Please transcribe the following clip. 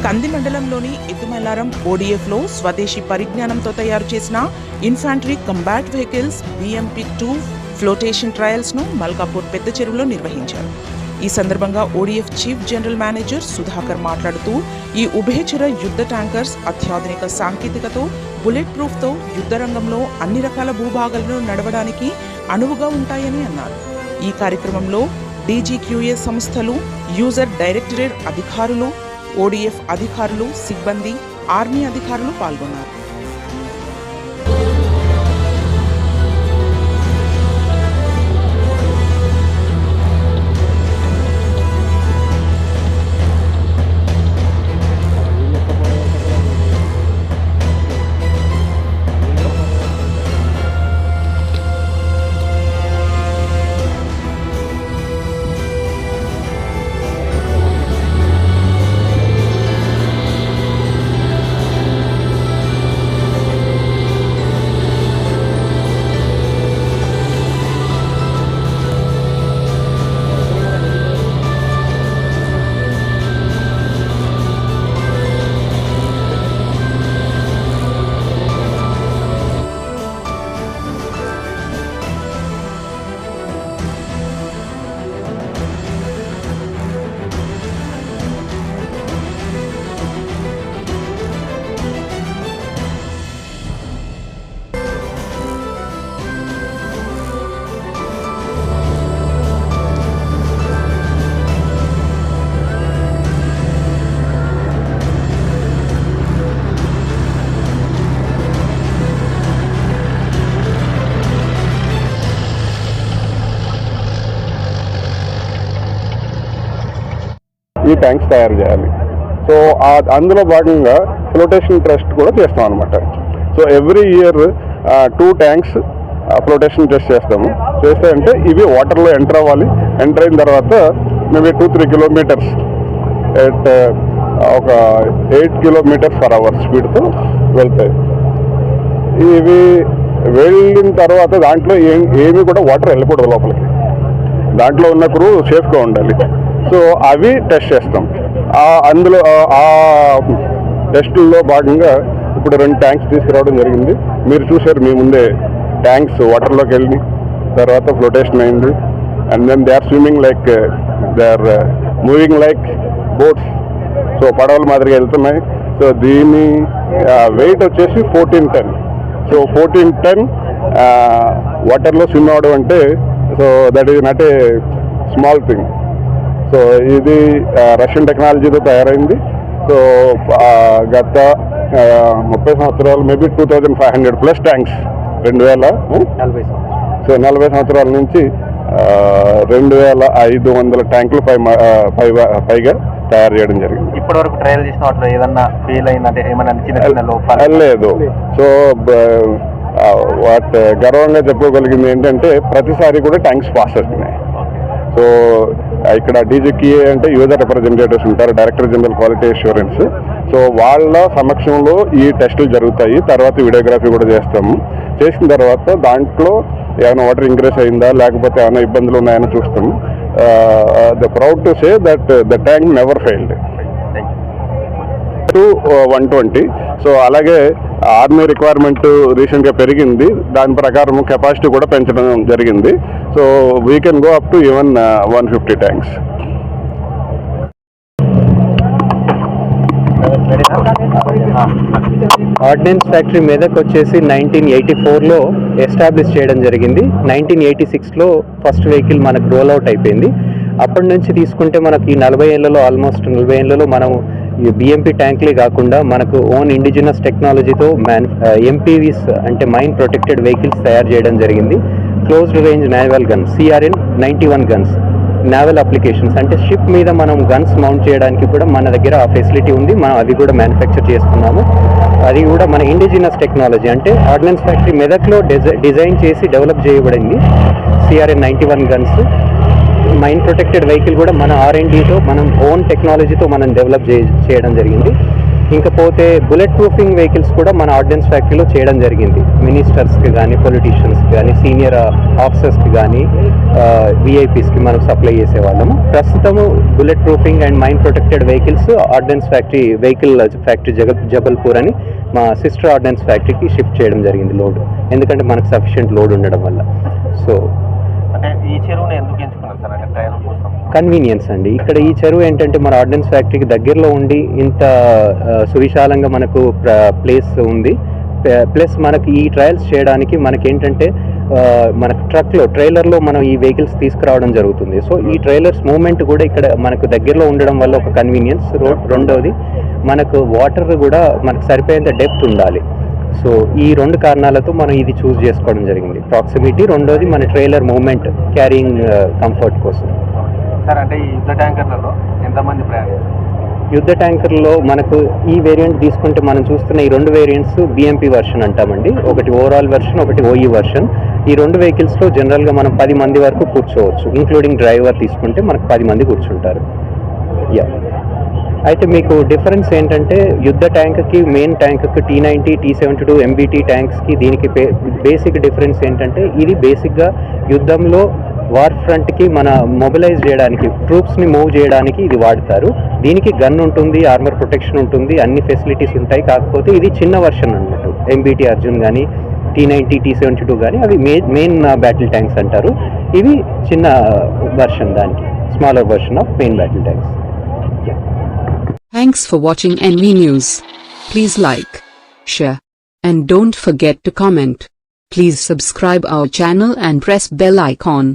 కంది మండలంలోని ఎత్తుమల్లారం ఓడిఎఫ్లో స్వదేశీ పరిజ్ఞానంతో తయారు చేసిన infantry combat vehicles BMP-2 flotation ట్రయల్స్ను మల్కాపూర్ పెద్ద చెరువులో నిర్వహించారు. ఈ సందర్భంగా ODF chief general manager Sudhakar మాట్లాడుతూ ఈ ఉభయచర యుద్ధ ట్యాంకర్స్ అత్యాధునిక సాంకేతికతో బుల్లెట్ ప్రూఫ్తో యుద్ధ రంగంలో అన్ని రకాల భూభాగాలను నడవడానికి అనువుగా ఉంటాయని అన్నారు. ఈ కార్యక్రమంలో DGQA సంస్థలు, యూజర్ డైరెక్టరేట్ అధికారులు, ODF అధికారులు, సిబ్బంది, ఆర్మీ అధికారులు పాల్గొన్నారు. ఈ ట్యాంక్స్ తయారు చేయాలి. సో అందులో భాగంగా ఫ్లోటేషన్ టెస్ట్ కూడా చేస్తాం అనమాట. So every year 2 tanks flotation test చేస్తాము. చేస్తే అంటే ఇవి వాటర్లో ఎంటర్ అవ్వాలి. ఎంటర్ అయిన తర్వాత మేబీ 2-3 కిలోమీటర్స్ ఎట్ ఒక 8 km/h స్పీడ్తో వెళ్తాయి. ఇవి వెళ్ళిన తర్వాత దాంట్లో ఏమీ కూడా వాటర్ వెళ్ళకూడదు లోపలికి. దాంట్లో ఉన్న క్రూ సేఫ్గా ఉండాలి. సో అవి టెస్ట్ చేస్తాం. అందులో ఆ టెస్టుల్లో భాగంగా ఇప్పుడు 2 ట్యాంక్స్ తీసుకురావడం జరిగింది. మీరు చూశారు మీ ముందే. ట్యాంక్స్ వాటర్లోకి వెళ్ళి తర్వాత ఫ్లోటేషన్ అయింది. And then they are swimming like they are moving like boats. So పడవల మాదిరిగా వెళ్తున్నాయి. సో దీని వెయిట్ వచ్చేసి 14 టన్. సో 14 టన్ వాటర్లో స్విమ్ అవడం అంటే so that is not a small thing. So ఇది రష్యన్ టెక్నాలజీతో తయారైంది. సో గత 30 సంవత్సరాలు మేబీ 2500+ ట్యాంక్స్ 40 సంవత్సరాల నుంచి 2500 ట్యాంకులు పైగా తయారు చేయడం జరిగింది. ఇప్పటివరకు ట్రయల్ చేసిన వాటిలో ఏదన్నా ఫెయిల్ అయిందంటే ఏమన్నా చిన్న లోపాలు లేదు. సో వాట్ గర్వంగా చెప్పుకోగలిగింది ఏంటంటే ప్రతిసారి కూడా ట్యాంక్స్ పాస్ అవుతున్నాయి. సో ఇక్కడ DGQA అంటే యూజర్ రిప్రజెంటేటివ్స్ ఉంటారు, director general quality assurance. So వాళ్ళ సమక్షంలో ఈ టెస్టులు జరుగుతాయి. తర్వాత వీడియోగ్రఫీ కూడా చేస్తాము. చేసిన తర్వాత దాంట్లో ఏమైనా వాటర్ ఇంక్రీస్ అయిందా లేకపోతే ఏమైనా ఇబ్బందులు ఉన్నాయని చూస్తాము. The proud to say that the tank never failed. to 120. So అలాగే ఆర్మీ రిక్వైర్మెంట్ రీసెంట్గా పెరిగింది. దాని ప్రకారం కెపాసిటీ కూడా పెంచడం జరిగింది. So we can go up to even 150 tanks. Ordnance factory Medak వచ్చేసి 1984లో ఎస్టాబ్లిష్ చేయడం జరిగింది. 1986లో ఫస్ట్ వెహికల్ మనకు రోల్ అవుట్ అయిపోయింది. అప్పటి నుంచి తీసుకుంటే మనకి ఈ 40 ఏళ్లలో ఆల్మోస్ట్ 40 ఏళ్లలో మనం ఈ BMP ట్యాంక్లే కాకుండా మనకు ఓన్ ఇండిజినస్ టెక్నాలజీతో MPVs అంటే మైన్ ప్రొటెక్టెడ్ వెహికల్స్ తయారు చేయడం జరిగింది. Closed range naval gun CRN 91 guns naval applications అంటే షిప్ మీద మనం గన్స్ మౌంట్ చేయడానికి కూడా మన దగ్గర ఆ ఫెసిలిటీ ఉంది. మనం అది కూడా మ్యానుఫ్యాక్చర్ చేస్తున్నాము. అది కూడా మన ఇండిజినస్ టెక్నాలజీ అంటే ఆర్డినెన్స్ ఫ్యాక్టరీ మెదక్లో డిజైన్ చేసి డెవలప్ చేయబడింది. CRN 91 guns mine protected vehicle కూడా మన R&Dతో మనం ఓన్ టెక్నాలజీతో మనం డెవలప్ చేయడం జరిగింది. ఇంకపోతే బుల్లెట్ ప్రూఫింగ్ వెహికల్స్ కూడా మన ఆర్డినెన్స్ ఫ్యాక్టరీలో చేయడం జరిగింది. మినిస్టర్స్కి కానీ, పొలిటీషియన్స్కి కానీ, సీనియర్ ఆఫీసర్స్కి కానీ, విఐపీస్కి మనం సప్లై చేసేవాళ్ళము. ప్రస్తుతము bullet proofing and mine protected vehicles ordnance factory factory Jabalpur అని మా సిస్టర్ ఆర్డినెన్స్ ఫ్యాక్టరీకి షిఫ్ట్ చేయడం జరిగింది లోడ్, ఎందుకంటే మనకు సఫిషియెంట్ లోడ్ ఉండడం వల్ల. సో అంటే ఈ చెరువుని ఎందుకు ఎంచుకున్నారు సార్, అంటే ట్రయల్ కోసం? కన్వీనియన్స్ అండి. ఇక్కడ ఈ చెరువు ఏంటంటే మన ఆర్డినెన్స్ ఫ్యాక్టరీకి దగ్గరలో ఉండి ఇంత సువిశాలంగా మనకు ప్లేస్ ఉంది. ప్లస్ మనకి ఈ ట్రయల్స్ చేయడానికి మనకేంటంటే మనకు ట్రైలర్లో మనం ఈ వెహికల్స్ తీసుకురావడం జరుగుతుంది. సో ఈ ట్రైలర్స్ మూవ్మెంట్ కూడా ఇక్కడ మనకు దగ్గరలో ఉండడం వల్ల ఒక కన్వీనియన్స్. రెండవది మనకు వాటర్ కూడా మనకు సరిపోయేంత డెప్త్ ఉండాలి. సో ఈ 2 కారణాలతో మనం ఇది చూస్ చేసుకోవడం జరిగింది. ప్రాక్సిమిటీ, రెండోది మన ట్రైలర్ మూవ్మెంట్, క్యారింగ్ కంఫర్ట్ కోసం. సార్ అంటే ఈ యుద్ధ ట్యాంకర్లలో ఎంతమంది ప్రయాణిస్తారు? యుద్ధ ట్యాంకర్లో మనకు ఈ వేరియంట్ తీసుకుంటే మనం చూస్తున్న ఈ 2 వేరియంట్స్ బిఎంపీ వర్షన్ అంటామండి. ఒకటి ఓవరాల్ వర్షన్, ఒకటి ఓఈ వర్షన్. ఈ 2 వెహికల్స్లో జనరల్గా మనం 10 మంది వరకు కూర్చోవచ్చు. ఇంక్లూడింగ్ డ్రైవర్ తీసుకుంటే మనకు 10 మంది కూర్చుంటారు. అయితే మీకు డిఫరెన్స్ ఏంటంటే యుద్ధ ట్యాంక్కి, మెయిన్ ట్యాంక్కి, T90, T72 MBT ట్యాంక్స్కి దీనికి బేసిక్ డిఫరెన్స్ ఏంటంటే ఇది బేసిక్గా యుద్ధంలో వార్ ఫ్రంట్కి మన మొబిలైజ్ చేయడానికి, ట్రూప్స్ని మూవ్ చేయడానికి ఇది వాడతారు. దీనికి గన్ ఉంటుంది, ఆర్మర్ ప్రొటెక్షన్ ఉంటుంది, అన్ని ఫెసిలిటీస్ ఉంటాయి. కాకపోతే ఇది చిన్న వర్షన్ అన్నట్టు. MBT అర్జున్ కానీ, T90, T72 కానీ అవి మెయిన్ బ్యాటిల్ ట్యాంక్స్ అంటారు. ఇవి చిన్న వర్షన్, దానికి smaller version of main battle tanks. Thanks for watching NV News. Please like, share, and don't forget to comment. Please subscribe our channel and press bell icon.